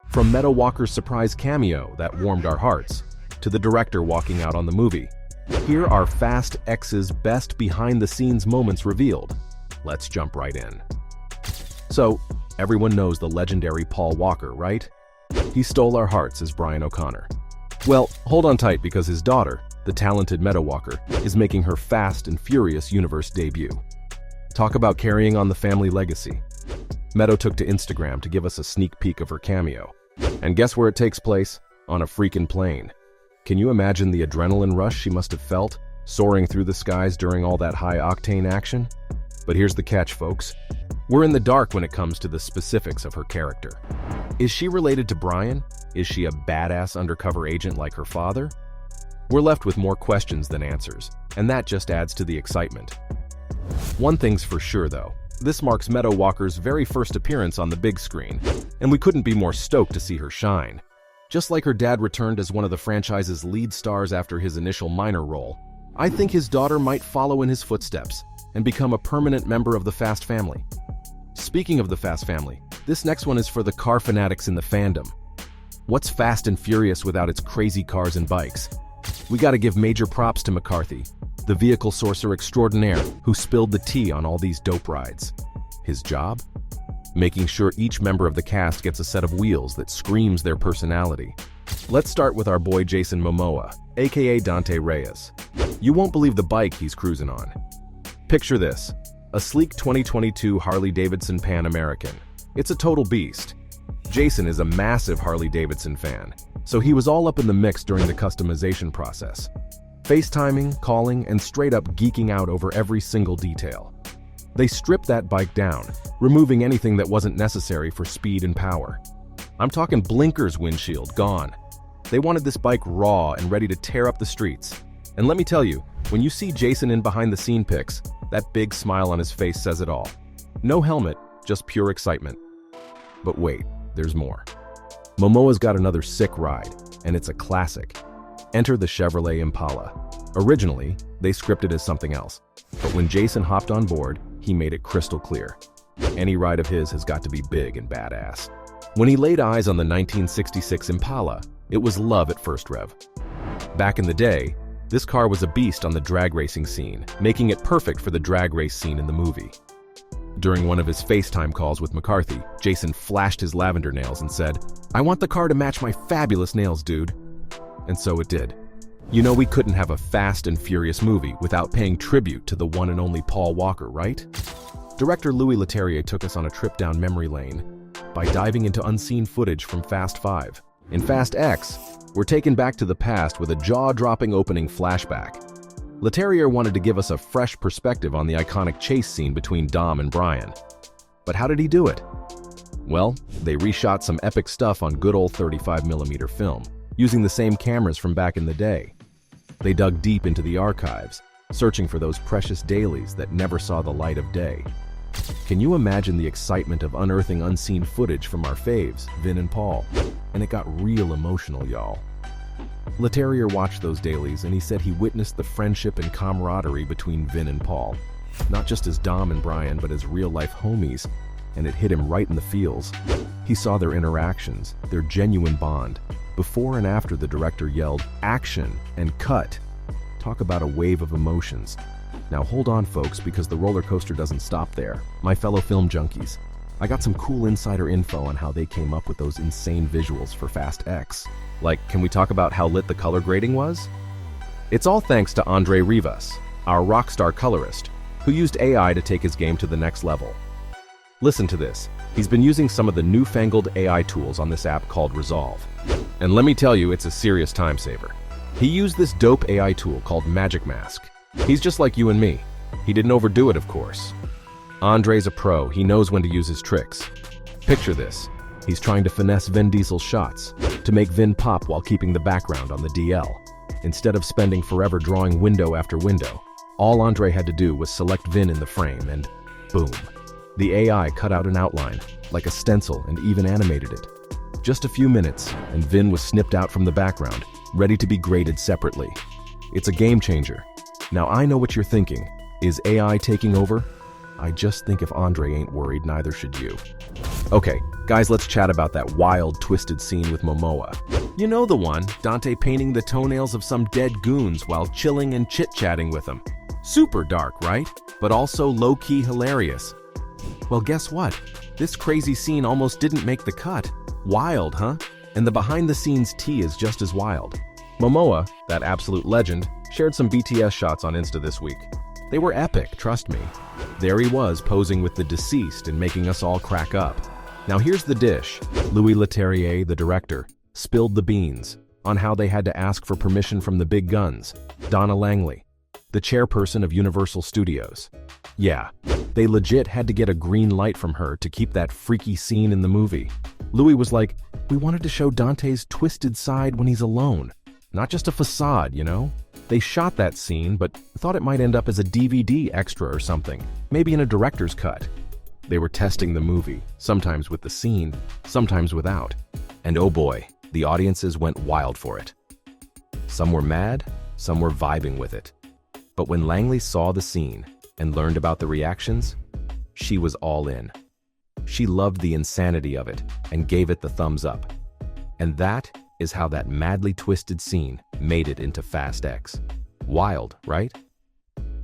From Meadow Walker's surprise cameo that warmed our hearts, to the director walking out on the movie, here are Fast X's best behind-the-scenes moments revealed. Let's jump right in. So, everyone knows the legendary Paul Walker, right? He stole our hearts as Brian O'Connor. Well, hold on tight because his daughter, the talented Meadow Walker, is making her Fast and Furious universe debut. Talk about carrying on the family legacy. Meadow took to Instagram to give us a sneak peek of her cameo. And guess where it takes place? On a freaking plane. Can you imagine the adrenaline rush she must have felt, soaring through the skies during all that high-octane action? But here's the catch, folks. We're in the dark when it comes to the specifics of her character. Is she related to Brian? Is she a badass undercover agent like her father? We're left with more questions than answers, and that just adds to the excitement. One thing's for sure, though. This marks Meadow Walker's very first appearance on the big screen, and we couldn't be more stoked to see her shine. Just like her dad returned as one of the franchise's lead stars after his initial minor role, I think his daughter might follow in his footsteps and become a permanent member of the Fast family. Speaking of the Fast family, this next one is for the car fanatics in the fandom. What's Fast and Furious without its crazy cars and bikes? We gotta give major props to McCarthy, the vehicle sourcer extraordinaire who spilled the tea on all these dope rides. His job? Making sure each member of the cast gets a set of wheels that screams their personality. Let's start with our boy Jason Momoa, aka Dante Reyes. You won't believe the bike he's cruising on. Picture this, a sleek 2022 Harley-Davidson Pan American. It's a total beast. Jason is a massive Harley-Davidson fan, so he was all up in the mix during the customization process. FaceTiming, calling, and straight up geeking out over every single detail. They stripped that bike down, removing anything that wasn't necessary for speed and power. I'm talking blinkers windshield gone. They wanted this bike raw and ready to tear up the streets. And let me tell you, when you see Jason in behind-the-scene pics, that big smile on his face says it all. No helmet, just pure excitement. But wait, there's more. Momoa's got another sick ride, and it's a classic. Enter the Chevrolet Impala. Originally, they scripted as something else, but when Jason hopped on board, he made it crystal clear. Any ride of his has got to be big and badass. When he laid eyes on the 1966 Impala, it was love at first rev. Back in the day, this car was a beast on the drag racing scene, making it perfect for the drag race scene in the movie. During one of his FaceTime calls with McCarthy, Jason flashed his lavender nails and said, "I want the car to match my fabulous nails, dude." And so it did. You know we couldn't have a Fast and Furious movie without paying tribute to the one and only Paul Walker, right? Director Louis Leterrier took us on a trip down memory lane by diving into unseen footage from Fast 5. In Fast X, we're taken back to the past with a jaw-dropping opening flashback. Leterrier wanted to give us a fresh perspective on the iconic chase scene between Dom and Brian. But how did he do it? Well, they reshot some epic stuff on good old 35mm film, using the same cameras from back in the day. They dug deep into the archives, searching for those precious dailies that never saw the light of day. Can you imagine the excitement of unearthing unseen footage from our faves, Vin and Paul? And it got real emotional, y'all. Leterrier watched those dailies and he said he witnessed the friendship and camaraderie between Vin and Paul. Not just as Dom and Brian, but as real-life homies, and it hit him right in the feels. He saw their interactions, their genuine bond. Before and after the director yelled, "Action!" and "Cut!" Talk about a wave of emotions. Now hold on, folks, because the roller coaster doesn't stop there. My fellow film junkies, I got some cool insider info on how they came up with those insane visuals for Fast X. Like, can we talk about how lit the color grading was? It's all thanks to Andre Rivas, our rock star colorist, who used AI to take his game to the next level. Listen to this. He's been using some of the newfangled AI tools on this app called Resolve. And let me tell you, it's a serious time saver. He used this dope AI tool called Magic Mask. He's just like you and me. He didn't overdo it, of course. Andre's a pro. He knows when to use his tricks. Picture this. He's trying to finesse Vin Diesel's shots to make Vin pop while keeping the background on the DL. Instead of spending forever drawing window after window, all Andre had to do was select Vin in the frame and boom. The AI cut out an outline, like a stencil, and even animated it. Just a few minutes, and Vin was snipped out from the background, ready to be graded separately. It's a game changer. Now I know what you're thinking. Is AI taking over? I just think if Andre ain't worried, neither should you. Okay, Guys, let's chat about that wild, twisted scene with Momoa. You know the one, Dante painting the toenails of some dead goons while chilling and chit-chatting with them. Super dark, right? But also low-key hilarious. Well, guess what? This crazy scene almost didn't make the cut. Wild, huh? And the behind-the-scenes tea is just as wild. Momoa, that absolute legend, shared some BTS shots on Insta this week. They were epic, trust me. There he was, posing with the deceased and making us all crack up. Now here's the dish. Louis Leterrier, the director, spilled the beans on how they had to ask for permission from the big guns, Donna Langley, the chairperson of Universal Studios. Yeah, they legit had to get a green light from her to keep that freaky scene in the movie. Louis was like, "We wanted to show Dante's twisted side when he's alone. Not just a facade, you know?" They shot that scene, but thought it might end up as a DVD extra or something, maybe in a director's cut. They were testing the movie, sometimes with the scene, sometimes without. And oh boy, the audiences went wild for it. Some were mad, some were vibing with it. But when Langley saw the scene and learned about the reactions, she was all in. She loved the insanity of it and gave it the thumbs up. And that is how that madly twisted scene made it into Fast X. Wild, right?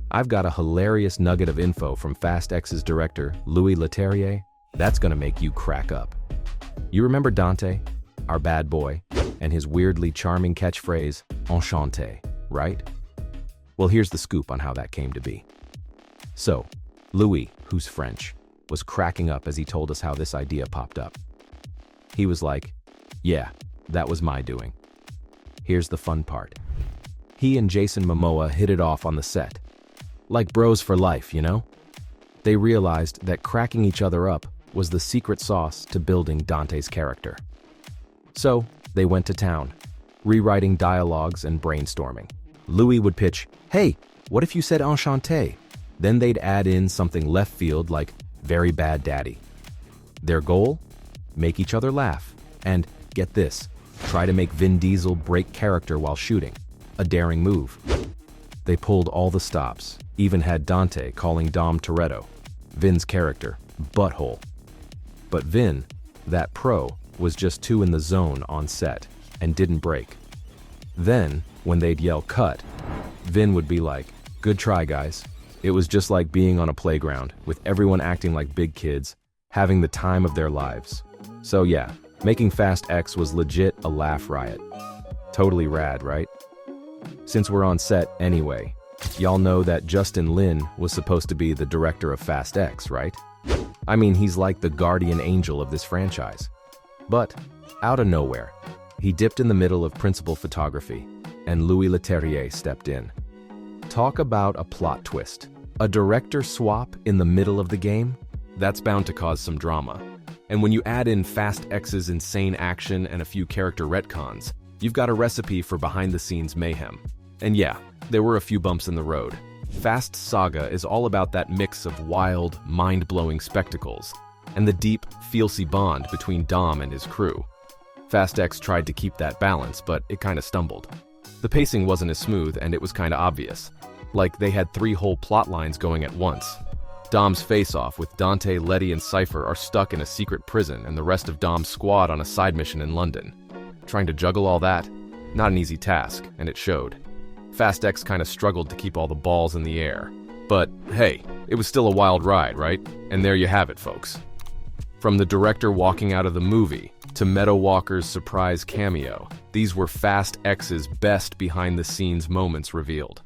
I've got a hilarious nugget of info from Fast X's director, Louis Leterrier, that's gonna make you crack up. You remember Dante, our bad boy, and his weirdly charming catchphrase, "Enchanté," right? Well, here's the scoop on how that came to be. So, Louis, who's French, was cracking up as he told us how this idea popped up. He was like, "Yeah, that was my doing." Here's the fun part. He and Jason Momoa hit it off on the set. Like bros for life, you know? They realized that cracking each other up was the secret sauce to building Dante's character. So, they went to town, rewriting dialogues and brainstorming. Louis would pitch, "Hey, what if you said enchanté?" Then they'd add in something left field like "very bad daddy." Their goal? Make each other laugh. And, get this, try to make Vin Diesel break character while shooting. A daring move. They pulled all the stops, even had Dante calling Dom Toretto, Vin's character, butthole. But Vin, that pro, was just too in the zone on set and didn't break. Then, when they'd yell cut, Vin would be like, "Good try, guys." It was just like being on a playground, with everyone acting like big kids, having the time of their lives. So yeah, making Fast X was legit a laugh riot. Totally rad, right? Since we're on set anyway, y'all know that Justin Lin was supposed to be the director of Fast X, right? I mean, he's like the guardian angel of this franchise. But, out of nowhere, he dipped in the middle of principal photography, and Louis Leterrier stepped in. Talk about a plot twist. A director swap in the middle of the game? That's bound to cause some drama. And when you add in Fast X's insane action and a few character retcons, you've got a recipe for behind-the-scenes mayhem. And yeah, there were a few bumps in the road. Fast Saga is all about that mix of wild, mind-blowing spectacles and the deep, feel-see bond between Dom and his crew. Fast X tried to keep that balance, but it kinda stumbled. The pacing wasn't as smooth, and it was kinda obvious. Like they had 3 whole plot lines going at once. Dom's face-off with Dante, Letty, and Cypher are stuck in a secret prison, and the rest of Dom's squad on a side mission in London. Trying to juggle all that? Not an easy task, and it showed. Fast X kinda struggled to keep all the balls in the air. But hey, it was still a wild ride, right? And there you have it, folks. From the director walking out of the movie to Meadow Walker's surprise cameo, these were Fast X's best behind-the-scenes moments revealed.